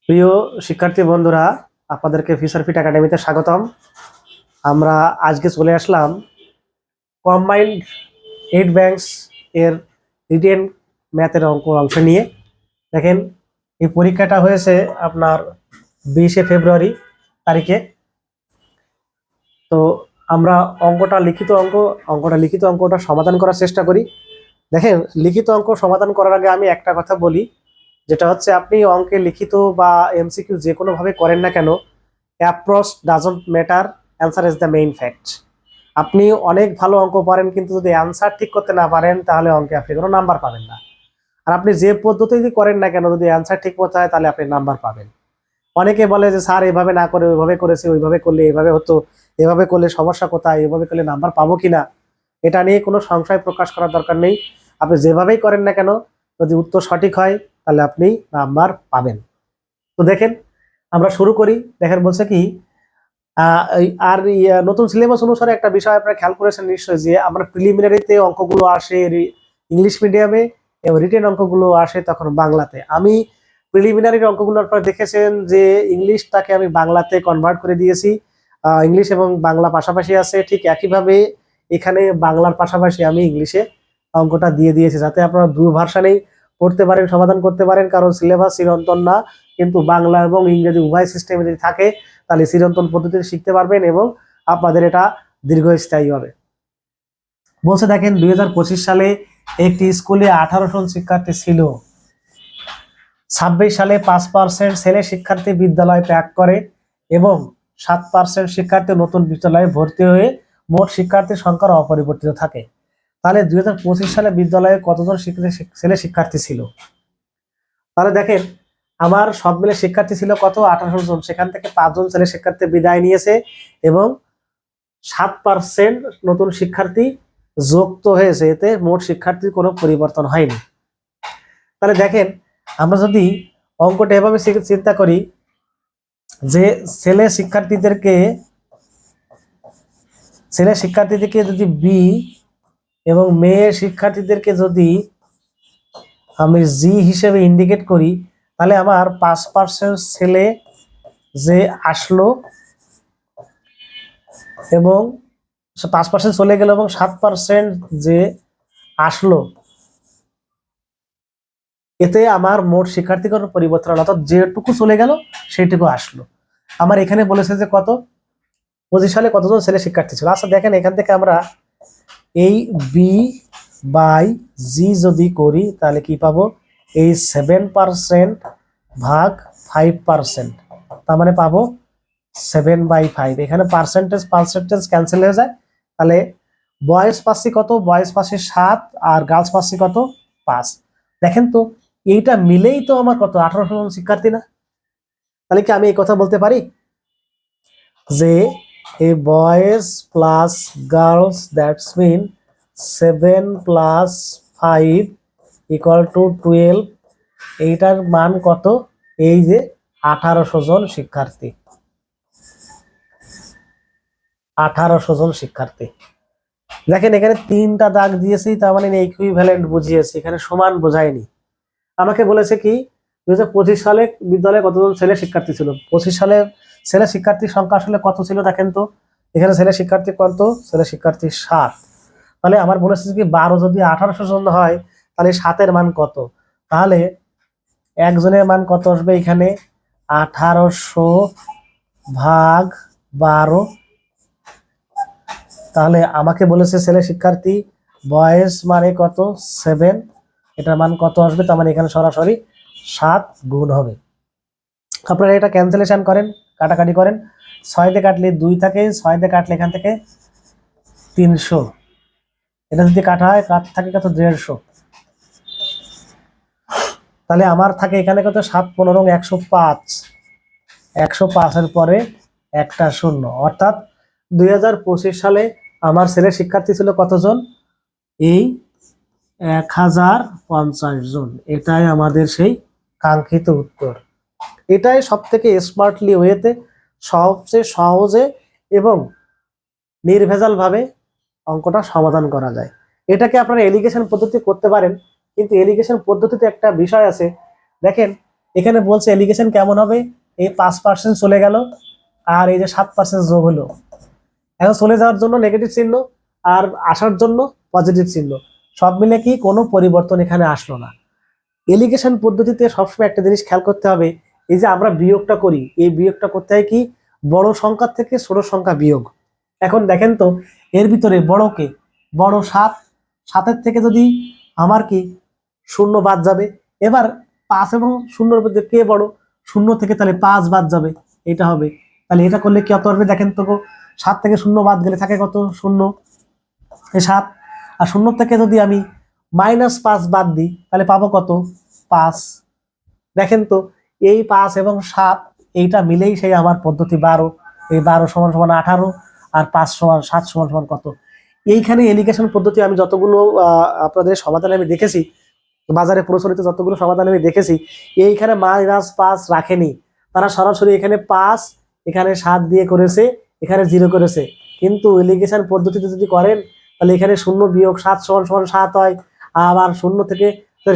প্রিয় শিক্ষার্থী বন্ধুরা, আপনাদেরকে ফিচার ফিট একাডেমিতে স্বাগতম। আমরা আজকে চলে আসলাম কম্বাইন্ড 8 ব্যাংকস এর রিটেন ম্যাথের অংশ নিয়ে। দেখেন, এই পরীক্ষাটা হয়েছে আপনার 20শে ফেব্রুয়ারি তারিখে। তো আমরা লিখিত অঙ্কটা সমাধান করার চেষ্টা করি। দেখেন, লিখিত অঙ্ক সমাধান করার আগে আমি একটা কথা বলি, যেটা হচ্ছে আপনি অঙ্কে লিখিত বা এমসিকিউ যে কোনোভাবে করেন না কেন, approach doesn't matter, answer is the main fact. আপনি অনেক ভালো অঙ্ক পারেন, কিন্তু যদি অ্যান্সার ঠিক করতে না পারেন তাহলে অঙ্কে আপনি কোনো নাম্বার পাবেন না। আর আপনি যে পদ্ধতিতে করেন না কেন, যদি অ্যান্সার ঠিক করতে হয় তাহলে আপনি নাম্বার পাবেন। অনেকে বলে যে স্যার এভাবে না করে ওইভাবে করেছি, ওইভাবে করলে এভাবে হতো, এভাবে করলে সমস্যা কোথায়, এভাবে করলে নাম্বার পাবো কিনা, এটা নিয়ে কোনো সংশয় প্রকাশ করার দরকার নেই। আপনি যেভাবেই করেন না কেন, যদি উত্তর সঠিক হয় তাহলে আপনি নাম্বার পাবেন। তো দেখেন, আমরা শুরু করি। দেখেন বলছে কি, নতুন সিলেবাস অনুসারে একটা বিষয় আপনারা খেয়াল করেছেন নিশ্চয়ই, যে আমরা প্রিলিমিনারিতে অঙ্কগুলো আসে ইংলিশ মিডিয়ামে এবং রিটেন অঙ্কগুলো আসে তখন বাংলাতে। আমি প্রিলিমিনারির অঙ্কগুলো আপনারা দেখেছেন যে ইংলিশটাকে আমি বাংলাতে কনভার্ট করে দিয়েছি। ইংলিশ এবং বাংলা পাশাপাশি আছে, ঠিক একইভাবে এখানে বাংলার পাশাপাশি আমি ইংলিশে অঙ্কটা দিয়ে দিয়েছি, যাতে আপনারা দু ভার্সানেই পড়তে পারেন, সমাধান করতে পারেন। কারণ সিলেবাস চিরন্তন না, কিন্তু বাংলা এবং ইংরেজি উভয় সিস্টেমে যদি থাকে তাহলে চিরন্তন পদ্ধতিতে শিখতে পারবেন এবং আপনাদের এটা দীর্ঘস্থায়ী হবে। বলছে দেখেন, 2025 সালে একটি স্কুলে 18 জন শিক্ষার্থী ছিল। 26 সালে 5% ছেলে শিক্ষার্থী বিদ্যালয় ত্যাগ করে এবং 7% শিক্ষার্থী নতুন বিদ্যালয়ে ভর্তি হয়ে মোট শিক্ষার্থীর সংখ্যা অপরিবর্তিত থাকে। তাহলে 2025 সালে বিদ্যালয়ে কতজন ছেলে শিক্ষার্থী ছিল? তাহলে দেখেন, আমার সব মিলে শিক্ষার্থী ছিল কত? 18 জন। সেখান থেকে 5 জন ছেলে শিক্ষার্থী বিদায় নিয়েছে এবং 7% নতুন শিক্ষার্থী যুক্ত হয়েছে। এতে মোট শিক্ষার্থীর কোনো পরিবর্তন হয়নি। তাহলে দেখেন, আমরা যদি অঙ্কটা এভাবে চিন্তা করি যে ছেলে শিক্ষার্থীদেরকে যদি বি এবং মেয়ে শিক্ষার্থীদেরকে যদি আমি জি হিসেবে ইন্ডিকেট করি, তাহলে আমার 5% ছেলে যে আসলো এবং 5% চলে গেল এবং 7% যে আসলো, এতে আমার মোট শিক্ষার্থী কোনো পরিবর্তন হলো, অর্থাৎ যেটুকু চলে গেল সেইটুকু আসলো। আমার এখানে বলেছে যে কত 25 সালে কতজন ছেলে শিক্ষার্থী ছিল। আচ্ছা দেখেন, এখান থেকে আমরা এই বি বাই জি যদি করি তাহলে কি পাবো? এই 7% ভাগ 5%, তার মানে পাবো 7/5। এখানে পার্সেন্টেজ ক্যান্সেল হয়ে যায়। তাহলে বয়েজ পাচ্ছি কত? বয়েজ পাচ্ছি 7 আর গার্লস পাচ্ছি কত? 5। দেখেন তো, এইটা মিলেই তো আমার কত 18 জন শিক্ষার্থী না? তাহলে কি আমি এই কথা বলতে পারি যে এই boys plus girls, that's mean 7 + 5 = 12। এইটার মান কত? এই যে 1800 জন শিক্ষার্থী, 1800 জন শিক্ষার্থী। দেখেন, এখানে 3টা দাগ দিয়েছি, তার মানে ইকুইভ্যালেন্ট বুঝিয়েছি, এখানে সমান বোঝায়নি। আমাকে বলেছে কি 2025 সালে বিদ্যালয়ে কতজন ছেলে শিক্ষার্থী ছিল। 25 সালে ছেলে শিক্ষার্থীর সংখ্যা আসলে কত ছিল দেখেন তো। এখানে ছেলে শিক্ষার্থী কত? ছেলে শিক্ষার্থী 7। তাহলে আমার বলেছে কি 12 যদি 1800 জন হয় তাহলে 7-এর মান কত? তাহলে একজনের মান কত আসবে? এখানে 1800 ভাগ 12। তাহলে আমাকে বলেছে ছেলে শিক্ষার্থী, বয়েজ মানে কত? 7। এটার মান কত আসবে? তার মানে এখানে সরাসরি 7 গুণ হবে। আপনারা এটা ক্যান্সেলেশন করেন, কাটাকাটি করেন। 6 দিয়ে কাটলে 2 থাকে, 6 দিয়ে কাটলে এখান থেকে 300। এটা যদি কাটা হয় থাকে কত? 150। তাহলে আমার থাকে এখানে কত? 7 15 105। 105-এর পরে একটা শূন্য, অর্থাৎ 2025 সালে আমার ছেলে শিক্ষার্থী ছিল কতজন? এই 1050 জন। এটাই আমাদের সেই কাঙ্ক্ষিত উত্তর। এটাই সব থেকে স্মার্টলি ওয়েতে, সবচেয়ে সহজে এবং নির্ভেজাল ভাবে অঙ্কটা সমাধান করা যায়। এটাকে আপনারা এলিগেশন পদ্ধতি করতে পারেন, কিন্তু এলিগেশন পদ্ধতিতে একটা বিষয় আছে। দেখেন, এখানে বলছে এলিগেশন কেমন হবে, এই 5% চলে গেল আর এই যে 7% যোগ হলো। এখন চলে যাওয়ার জন্য নেগেটিভ চিহ্ন আর আসার জন্য পজিটিভ চিহ্ন, সব মিলে কি কোনো পরিবর্তন এখানে আসলো না। এলিগেশন পদ্ধতিতে সবসময় একটা জিনিস খেয়াল করতে হবে, এই যে আমরা বিয়োগটা করি, এই বিয়োগটা করতে হয় কি বড় সংখ্যা থেকে ছোট সংখ্যা বিয়োগ। এখন দেখেন তো এর ভিতরে বড়কে, বড় 7, 7-এর থেকে যদি আমার কি শূন্য বাদ যাবে। এবার 5 এবং শূন্যর মধ্যে কে বড়, শূন্য থেকে তাহলে 5 বাদ যাবে, এটা হবে। তাহলে এটা করলে কি কত হবে দেখেন তো, 7 থেকে শূন্য বাদ গেলে থাকে কত, শূন্য, 7। আর শূন্য থেকে যদি আমি -5 বাদ দিই তাহলে পাবো কত, 5। দেখেন তো এই 5 এবং 7 এইটা মিলেই সেই আমার পদ্ধতি 12। এই 12 সমান সমান 18 আর 5 সমান 7 সমান সমান কত। এইখানে এলিগেশন পদ্ধতি আমি যতগুলো আপনাদের সমাধানে আমি দেখেছি, বাজারে প্রচলিত যতগুলো সমাধান আমি দেখেছি, এইখানে -5 রাখেনি, তারা সরাসরি এখানে 5 এখানে 7 দিয়ে করেছে, এখানে 0 করেছে। কিন্তু এলিগেশন পদ্ধতিতে যদি করেন তাহলে এখানে 0 বিয়োগ 7 সমান সমান 7 হয়, আবার 0 থেকে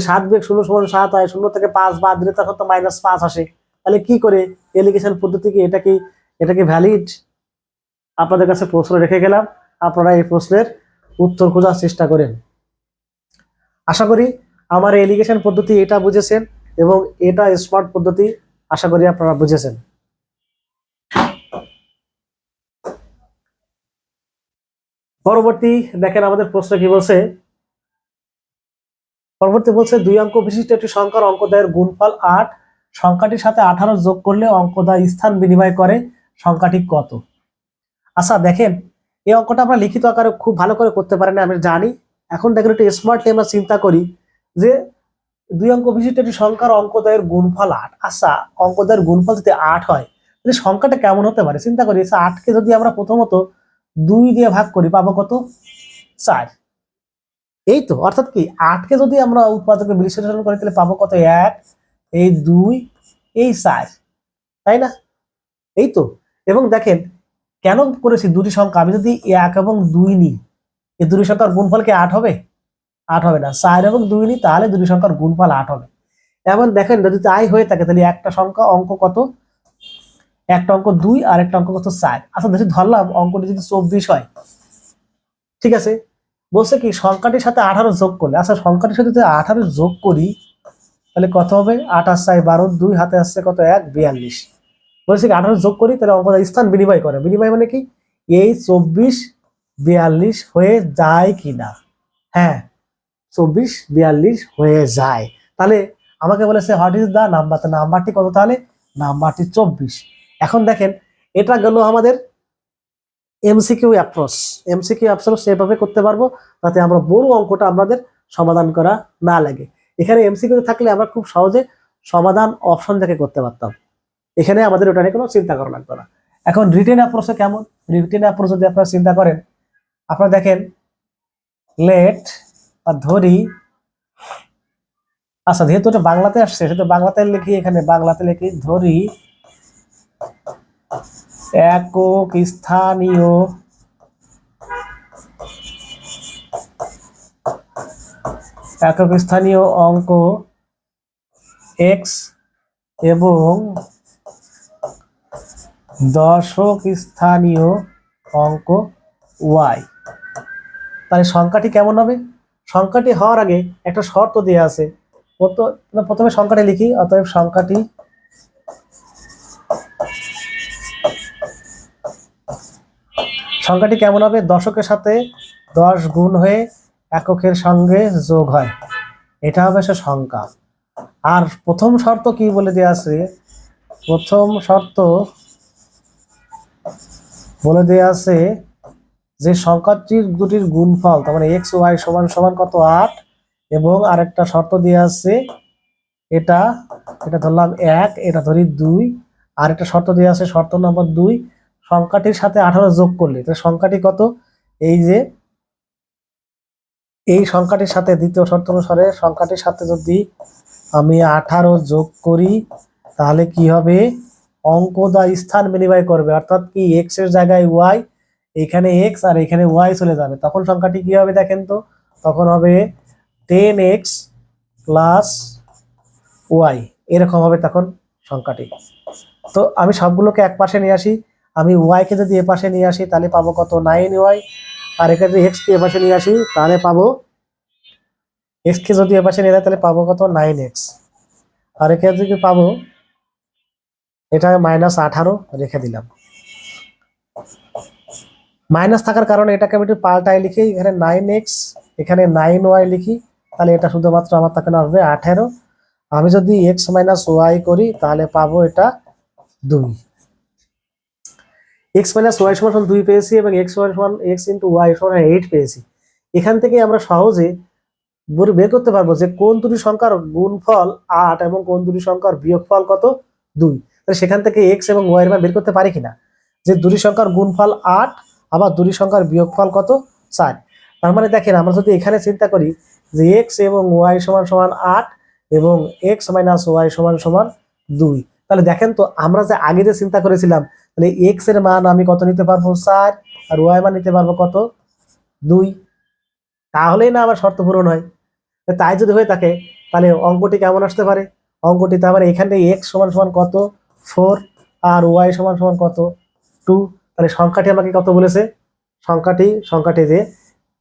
7 বিয়োগ 0 সমান 7 হয়, 0 থেকে 5 বাদ দিলে তখন তো -5 আসে। তাহলে কি করে এলিগেশন পদ্ধতি কি এটা কি ভ্যালিড? আপনাদের কাছে প্রশ্ন রেখে গেলাম, আপনারা এই প্রশ্নের উত্তর খোঁজার চেষ্টা করেন। আশা করি আমার এলিগেশন পদ্ধতি এটা বুঝেছেন এবং এটা স্মার্ট পদ্ধতি, আশা করি আপনারা বুঝেছেন। পরবর্তী দেখেন আমাদের প্রশ্ন কি বলছে। পরবর্তী বলছে 2 অঙ্ক বিশিষ্ট একটি সংখ্যার অঙ্কদ্বয়ের গুণফল 8, সংখ্যাটির সাথে 18 যোগ করলে অঙ্কদ্বয় স্থান বিনিময় করে, সংখ্যাটি কত? আচ্ছা দেখেন এই অঙ্কটা আমরা লিখিত আকারে খুব ভালো করে করতে পারি না আমি জানি। এখন দেখেন একটু স্মার্টলি আমরা চিন্তা করি যে 2 অঙ্ক বিশিষ্ট একটি সংখ্যার অঙ্কদ্বয়ের গুণফল 8। আচ্ছা অঙ্কদ্বয়ের গুণফল যদি 8 হয় তাহলে সংখ্যাটা কেমন হতে পারে চিন্তা করি। 8কে যদি আমরা প্রথমত 2 দিয়ে ভাগ করি পাবো কত, 4। এই তো, অর্থাৎ কি 8কে যদি আমরা উৎপাদকে বিশ্লেষণ করি তাহলে পাবো কত, 1, এই 2, এই 4, তাই না? এই তো। এবং দেখেন কেন করেছি দুটি সংখ্যা, আমি যদি 1 এবং 2 নিই এই দুটি সংখ্যার গুণফল কি 8 হবে? 8 হবে না। 4 এবং 2 নিই তাহলে দুটি সংখ্যার গুণফল 8 হবে। এমন দেখেন যদি তাই হয়ে থাকে তাহলে একটা সংখ্যা অঙ্ক কত, একটা অঙ্ক 2 আর একটা অঙ্ক কত, 4। আচ্ছা যদি ধরলাম অঙ্কটি যদি 24 হয়, ঠিক আছে, বলছে কি সংখ্যাটির সাথে 18 যোগ করলে। আচ্ছা সংখ্যাটির সাথে যদি 18 যোগ করি তাহলে কত হবে, 8 আর 4 12, 2 হাতে আসছে কত, 1, 42। বলছে কি 18 যোগ করি তাহলে অঙ্কটা স্থান বিনিময় করে। বিনিময় মানে কি এই 24 42 হয়ে যায় কিনা? হ্যাঁ 24 42 হয়ে যায়। তাহলে আমাকে বলেছে হোয়াট ইজ দা নাম্বার, তো নাম্বারটি কত, তাহলে নাম্বারটি 24। এখন দেখেন এটা গেল আমাদের এমসিকিউ অ্যাপ্রোচ। এমসিকিউ অ্যাপ্রোচ সেভাবে করতে পারবো যাতে আমরা বড় অঙ্কটা আমাদের সমাধান করা না লাগে। এখানে এমসিকিউ থাকলে আমরা খুব সহজে সমাধান অপশন দেখে করতে পারতাম, এখানে আমাদের ওটা নিয়ে কোনো চিন্তা করা লাগতো না। এখন রিটেন অ্যাপ্রোচে কেমন, রিটেন অ্যাপ্রোচ যদি আপনারা চিন্তা করেন, আপনারা দেখেন লেট বা ধরি, আচ্ছা যেহেতু এটা বাংলাতে আসছে সেহেতু বাংলাতে লিখি, এখানে বাংলাতে লিখি ধরি একক স্থানীয় অঙ্ক x এবং দশক স্থানীয় অঙ্ক y। তাহলে সংখ্যাটি কেমন হবে? সংখ্যাটি হওয়ার আগে একটা শর্ত দেওয়া আছে, প্রথমে সংখ্যাটি লিখি। অতএব সংখ্যাটি কেমন হবে, দশকের সাথে 10 গুণ হয়ে এককের সঙ্গে যোগ হয়, এটা হবে সে সংখ্যা। আর প্রথম শর্ত কি বলে দেওয়া আছে, প্রথম শর্ত বলে দেওয়া আছে যে সংখ্যাটির দুটির গুণফল, তার মানে এক্স ওয়াই সমান সমান কত, 8। এবং আরেকটা শর্ত দেওয়া আছে, এটা ধরলাম 1, এটা ধরি 2। আর একটা শর্ত দেওয়া আছে, শর্ত নম্বর 2, সংখ্যাটির সাথে 18 যোগ করলে তাহলে সংখ্যাটি কত, এই যে এই সংখ্যাটির সাথে দ্বিতীয় শর্ত অনুসারে সংখ্যাটির সাথে যদি আমি 18 যোগ করি তাহলে কি হবে, অঙ্ক দা স্থান বিনিময় করবে, অর্থাৎ কি এক্স এর জায়গায় ওয়াই, এখানে এক্স আর এখানে ওয়াই চলে যাবে, তখন সংখ্যাটি কি হবে দেখেন তো, তখন হবে 10x প্লাস ওয়াই। এরকম হবে তখন সংখ্যাটি। তো আমি সবগুলোকে এক পাশে নিয়ে আসি, আমি ওয়াইকে যদি এ পাশে নিয়ে আসি তাহলে পাবো কত 9y, আর এখানে যদি এক্সকে এ পাশে নিয়ে আসি তাহলে পাবো এক্সকে যদি এ পাশে নিয়ে যায় তাহলে পাবো কত 9x, আর এখানে যদি পাবো এটা -18 রেখে দিলাম। মাইনাস থাকার কারণে এটাকে আমি একটু পাল্টাই লিখি, এখানে 9x এখানে 9y লিখি, তাহলে এটা শুধুমাত্র আমার তখন আসবে 18। আমি যদি x - y করি তাহলে পাবো এটা 2। x - y সমান 2 পেয়েছি এবং x সমান x × y সমান 8 পেয়েছি। এখান থেকে আমরা সহজে বের করতে পারবো যে কোন দুটি সংখ্যার গুণফল 8 এবং কোন দুটি সংখ্যার বিয়োগফল কত 2। তাহলে সেখান থেকে x এবং y এর মান বের করতে পারি কিনা, যে দুটি সংখ্যার গুণফল 8 আবার দুটি সংখ্যার বিয়োগফল কত 4। তার মানে দেখেন আমরা যদি এখানে চিন্তা করি যে x এবং y সমান সমান 8 এবং x - y সমান সমান 2, তাহলে দেখেন তো আমরা যে আগে যে চিন্তা করেছিলাম, তাহলে x এর মান আমি কত নিতে পারবো 4 আর y মান নিতে পারবো কত 2, তাহলেই না আমার শর্ত পূরণ হয়। তাই যদি হয়ে থাকে তাহলে অঙ্কটি কেমন আসতে পারে, অঙ্কটি তারপরে এখানে x সমান সমান কত 4 আর y সমান সমান কত 2, তাহলে সংখ্যাটি আমাকে কত বলেছে, সংখ্যাটি যে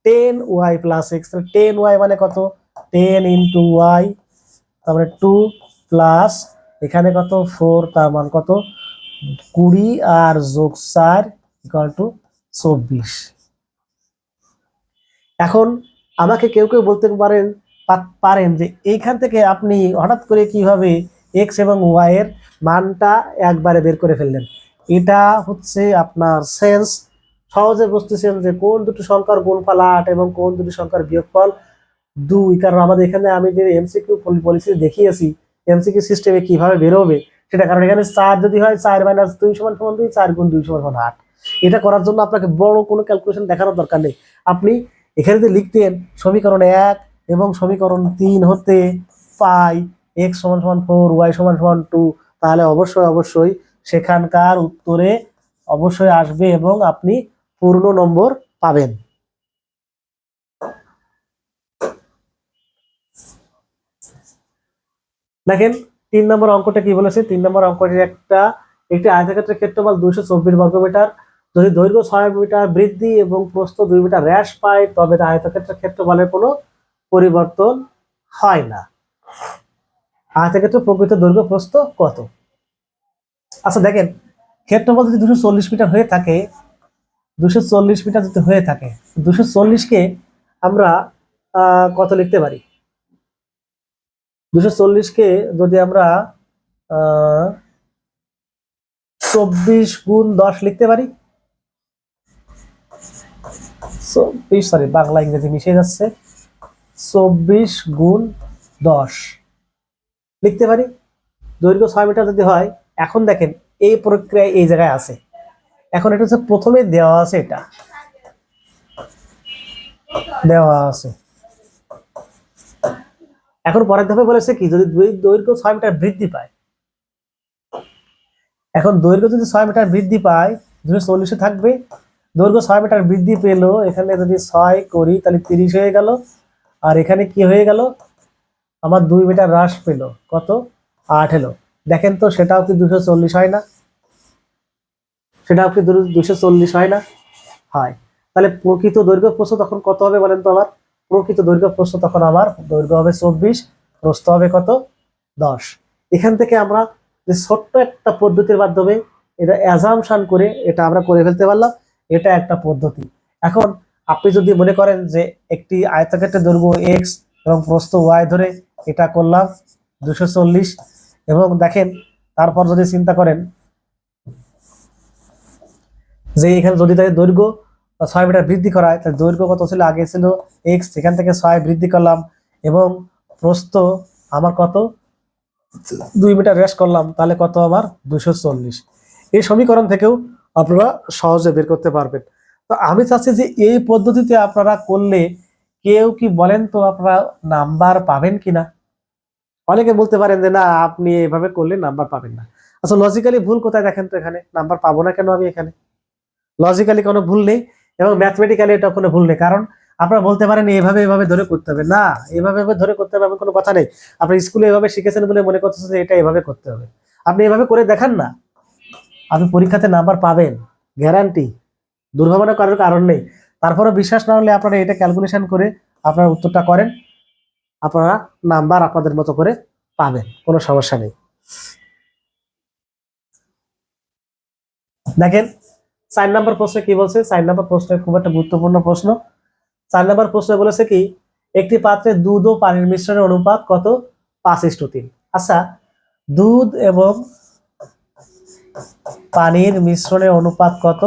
10y + x, তাহলে 10y মানে কত 10 × y, তারপরে 2 প্লাস এখানে কত 4, তার মান কত 20 আর যোগ 4 = 24। এখন আমাকে কেউ বলতে পারেন যে এইখান থেকে আপনি হঠাৎ করে কিভাবে x এবং y এর মানটা একবারে বের করে ফেললেন। এটা হচ্ছে আপনার সেন্স, সহজে বুঝতেছেন যে কোন দুটি সংখ্যার গুণফল 8 এবং কোন দুটি সংখ্যার বিয়োগফল 2, কারণ আমাদের এখানে আমি যে এমসিকিউ পলিসি দেখিয়েছি এমসিকিউ সিস্টেমে কিভাবে বের হবে সেটা, কারণ এখানে 4 যদি হয় 4 - 2 = 2, 4 × 2 = 8। এটা করার জন্য আপনাকে বড় কোনো ক্যালকুলেশন দেখানোর দরকার নেই। আপনি এখানে যদি লিখতেন সমীকরণ 1 এবং সমীকরণ 3 হতে পাই x = 4 y = 2, তাহলে অবশ্যই সেখানকার উত্তরে অবশ্যই আসবে এবং আপনি পূর্ণ নম্বর পাবেন। দেখেন 3 নম্বর অঙ্কটা কি বলেছে। 3 নম্বর অঙ্কটির একটি আয়তক্ষেত্রের ক্ষেত্রফল 224 বর্গমিটার, যদি দৈর্ঘ্য 6 মিটার বৃদ্ধি এবং প্রস্থ 2 মিটার হ্রাস পায় তবে আয়তক্ষেত্রের ক্ষেত্রফলের কোনো পরিবর্তন হয় না। আয়তক্ষেত্রের প্রকৃত দৈর্ঘ্য প্রস্থ কত? আচ্ছা দেখেন, ক্ষেত্রফল যদি 240 মিটার হয়ে থাকে, 240 মিটার যদি হয়ে থাকে, 240কে আমরা কত লিখতে পারি? 240কে যদি আমরা 24 × 10 লিখতে পারি, বাংলা ইংরেজি মিশে যাচ্ছে, 24 × 10 লিখতে পারি। দৈর্ঘ্য 6 মিটার যদি হয়, এখন দেখেন এই প্রক্রিয়া এই জায়গায় আছে। এখন এটা হচ্ছে প্রথমে দেওয়া আছে, এটা দেওয়া আছে। এখন পরের ধাপে বলেছে কি, যদি দৈর্ঘ্য 6 মিটার বৃদ্ধি পায়, এখন দৈর্ঘ্য যদি 6 মিটার বৃদ্ধি পায় 240 এ থাকবে, দৈর্ঘ্য 6 মিটার বৃদ্ধি পেল, এখানে যদি 6 করি তাহলে 30 হয়ে গেল, আর এখানে কি হয়ে গেল আমার 2 মিটার হ্রাস পেল, কত 8 এলো। দেখেন তো সেটাও কি 240 হয় না? সেটাও কি 240 হয় না? হয়। তাহলে প্রকৃত দৈর্ঘ্য প্রস্থ তখন কত হবে বলেন তো আমার? প্রকৃত দৈর্ঘ্য প্রস্থ তখন আমার দৈর্ঘ্য হবে 24, প্রস্থ হবে কত 10। এখান থেকে আমরা যে ছোট্ট একটা পদ্ধতির মাধ্যমে এটা অ্যাজাম্পশন করে এটা আমরা করে ফেলতে পারলাম, এটা একটা পদ্ধতি। এখন আপনি যদি মনে করেন যে একটি আয়তক্ষেত্রের দৈর্ঘ্য x এবং প্রস্থ y ধরে এটা করলাম 240, এবং দেখেন তারপর যদি চিন্তা করেন যে এখানে যদি তাদের দৈর্ঘ্য 6 মিটার বৃদ্ধি করা হয়, তাহলে দৈর্ঘ্য কত ছিল, আগে ছিল x, এখান থেকে 6 বৃদ্ধি করলাম এবং প্রস্থ আমার কত 2 মিটার হ্রাস করলাম, তাহলে কত আমার 240। এই সমীকরণ থেকেও আপনারা সহজে বের করতে পারবেন। তো আমি চাচ্ছি যে এই পদ্ধতিতে আপনারা করলে কেউ কি বলেন তো আপনারা নাম্বার পাবেন কিনা? অনেকে বলতে পারেন যে না আপনি এভাবে করলে নাম্বার পাবেন না। আচ্ছা লজিক্যালি ভুল কোথায় দেখেন তো, এখানে নাম্বার পাবো না কেন আমি? এখানে লজিক্যালি কোনো ভুল নেই এবং ম্যাথমেটিক্যালি এটা কোনো ভুল নেই, কারণ আপনারা বলতে পারেন এভাবে এভাবে ধরে করতে হবে, না এভাবে এভাবে ধরে করতে হবে এমন কোনো কথা নেই। আপনি স্কুলে এভাবে শিখেছেন বলে মনে করতেছেন যে এটা এভাবে করতে হবে। আপনি এভাবে করে দেখান না, আপনি পরীক্ষাতে নাম্বার পাবেন, গ্যারান্টি, দুর্ভাবনা করার কারণ নেই। তারপরে বিশ্বাস না হলে আপনারা এটা ক্যালকুলেশন করে আপনারা উত্তরটা করেন, আপনারা নাম্বার আপনাদের মতো করে পাবেন, কোনো সমস্যা নেই। দেখেন 4 নম্বর প্রশ্নে কি বলছে। 4 নম্বর প্রশ্ন খুব একটা গুরুত্বপূর্ণ প্রশ্ন। 4 নম্বর প্রশ্নে বলেছে কি, একটি পাত্রে দুধ ও পানির মিশ্রণের অনুপাত কত? 5:3। আচ্ছা, দুধ এবং পানির মিশ্রণের অনুপাত কত?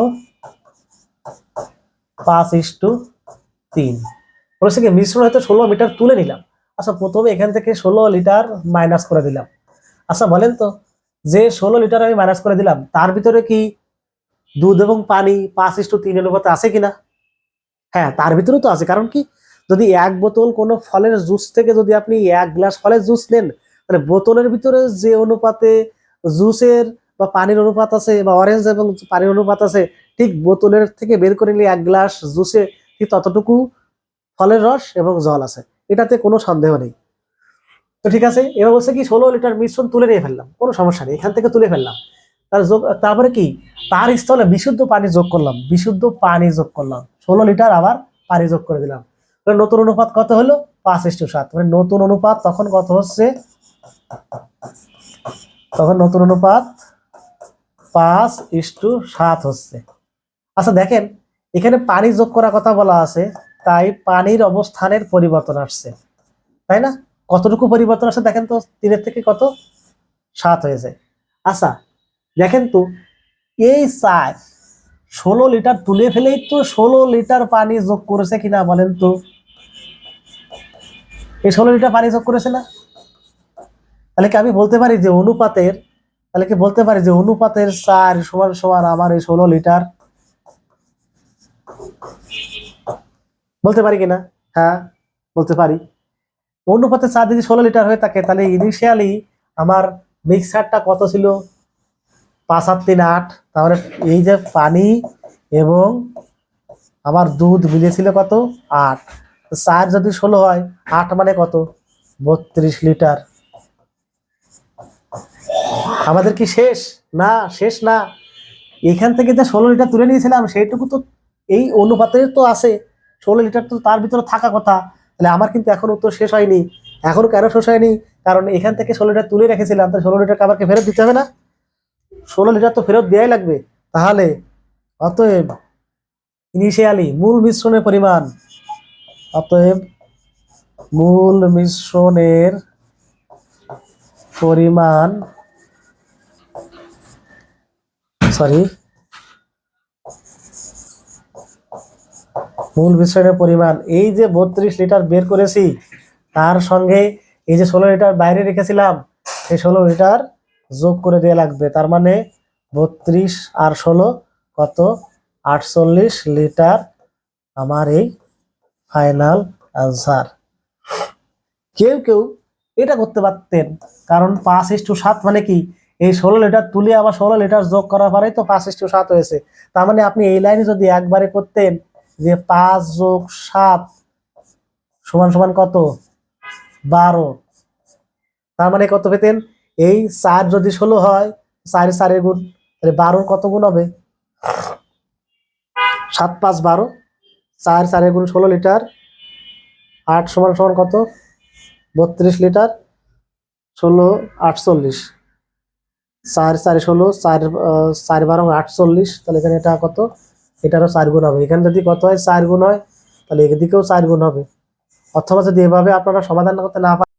5:3। বলেছে কি মিশ্রণ হয়তো 16 লিটার তুলে নিলাম। আচ্ছা, প্রথমে এখান থেকে 16 লিটার মাইনাস করে দিলাম। আচ্ছা বলেন তো, যে 16 লিটার আমি মাইনাস করে দিলাম তার ভিতরে কি দুধ এবং পানি 5:3 অনুপাতে আছে কিনা? হ্যাঁ, তার ভিতরেও তো আছে। কারণ কি, যদি এক বোতল কোনো ফলের জুস থেকে যদি আপনি 1 গ্লাস ফলের জুস নেন, তাহলে বোতলের ভিতরে যে অনুপাতে জুসের বা পানির অনুপাত আছে বা অরেঞ্জ এবং পানির অনুপাত আছে, ঠিক বোতলের থেকে বের করে নিলে 1 গ্লাস জুসে ঠিক ততটুকু ফলের রস এবং জল আছে, এটাতে কোনো সন্দেহ নেই। তো ঠিক আছে, এবার বলছে কি 16 লিটার মিশ্রণ তুলে নিয়ে ফেললাম, কোনো সমস্যা নেই, এখান থেকে তুলে ফেললাম। তারপরে কি, তার স্থলে বিশুদ্ধ পানি যোগ করলাম, বিশুদ্ধ পানি যোগ করলাম 16 লিটার, আবার পানি যোগ করে দিলাম। নতুন অনুপাত কত হলো? 5:7। মানে নতুন অনুপাত তখন কত হচ্ছে? তখন নতুন অনুপাত 5:7 হচ্ছে। আচ্ছা দেখেন, এখানে পানি যোগ করার কথা বলা আছে, তাই পানির অবস্থানের পরিবর্তন আসছে, তাই না? কতটুকু পরিবর্তন আসছে দেখেন তো, 3 থেকে কত 7 হয়েছে। আচ্ছা দেখেন তো, এই 16 লিটার তুলে ফেলেই তো 16 লিটার পানি যোগ করেছে কিনা বলেন তো? এই 16 লিটার পানি যোগ করেছে না? তাহলে কি আমি বলতে পারি যে অনুপাতের, তাহলে কি বলতে পারি যে অনুপাতের 4 সমান সমান আমার এই 16 লিটার? বলতে পারি কিনা? হ্যাঁ, বলতে পারি। অনুপাতে 4 যদি 16 লিটার হয়ে থাকে, তাহলে ইনিশিয়ালি আমার মিক্সারটা কত ছিল? 5 আর 3 8। তাহলে এই যে পানি এবং আমার দুধ মিলেছিল কত? 8। 4 যদি 16 হয়, 8 মানে কত? 32 লিটার। আমাদের কি শেষ? না, শেষ না। এখান থেকে যে 16 লিটার তুলে নিয়েছিলাম সেইটুকু তো এই অনুপাতে তো আছে, 16 লিটার তো তার ভিতরে থাকা কথা। তাহলে আমার কিন্তু এখন উত্তর শেষ হয়নি। এখনো কেন শেষ হয়নি? কারণ এখান থেকে 16 লিটার তুলে রেখেছিলাম, তাই 16 লিটার আমাকে ফেরত দিতে হবে না? 16 লিটার তো ফেরত দেওয়াই লাগবে। তাহলে অতএব ইনিশিয়ালি মূল মিশ্রণের পরিমাণ, অতএব মূল মিশ্রণের পরিমাণ, মূল মিশ্রণের পরিমাণ এই যে 32 লিটার বের করেছি, তার সঙ্গে এই যে 16 লিটার বাইরে রেখেছিলাম, এই 16 লিটার যোগ করে দেওয়া লাগবে। তার মানে 32 আর 16 কত? 48 লিটার আমার এই ফাইনাল আনসার। কেউ কেউ এটা করতে পারতেন, কারণ 5:7 মানে কি, এই 16 লিটার তুলে আবার 16 লিটার যোগ করার পরেই তো 5:7 হয়েছে। তার মানে আপনি এই লাইনে যদি একবারে করতেন যে 5 যোগ 7 সমান সমান কত? 12। তার মানে কত পেতেন? এই 4 যদি 16 হয়, 4 4 গুণ, তাহলে 12 কত গুণ হবে? 7 5 12, 4 4 গুণ 16 লিটার, 8 সমান সমান কত? 32 লিটার, 16 48, 4 4 16, 4 4 12 48। তাহলে এখানে এটা কত? এটারও 4 গুণ হবে। এখানে যদি কত হয়? 4 গুণ হয়, তাহলে এদিকেও 4 গুণ হবে। অথবা যদি এভাবে আপনারা সমাধান করতে না পারেন,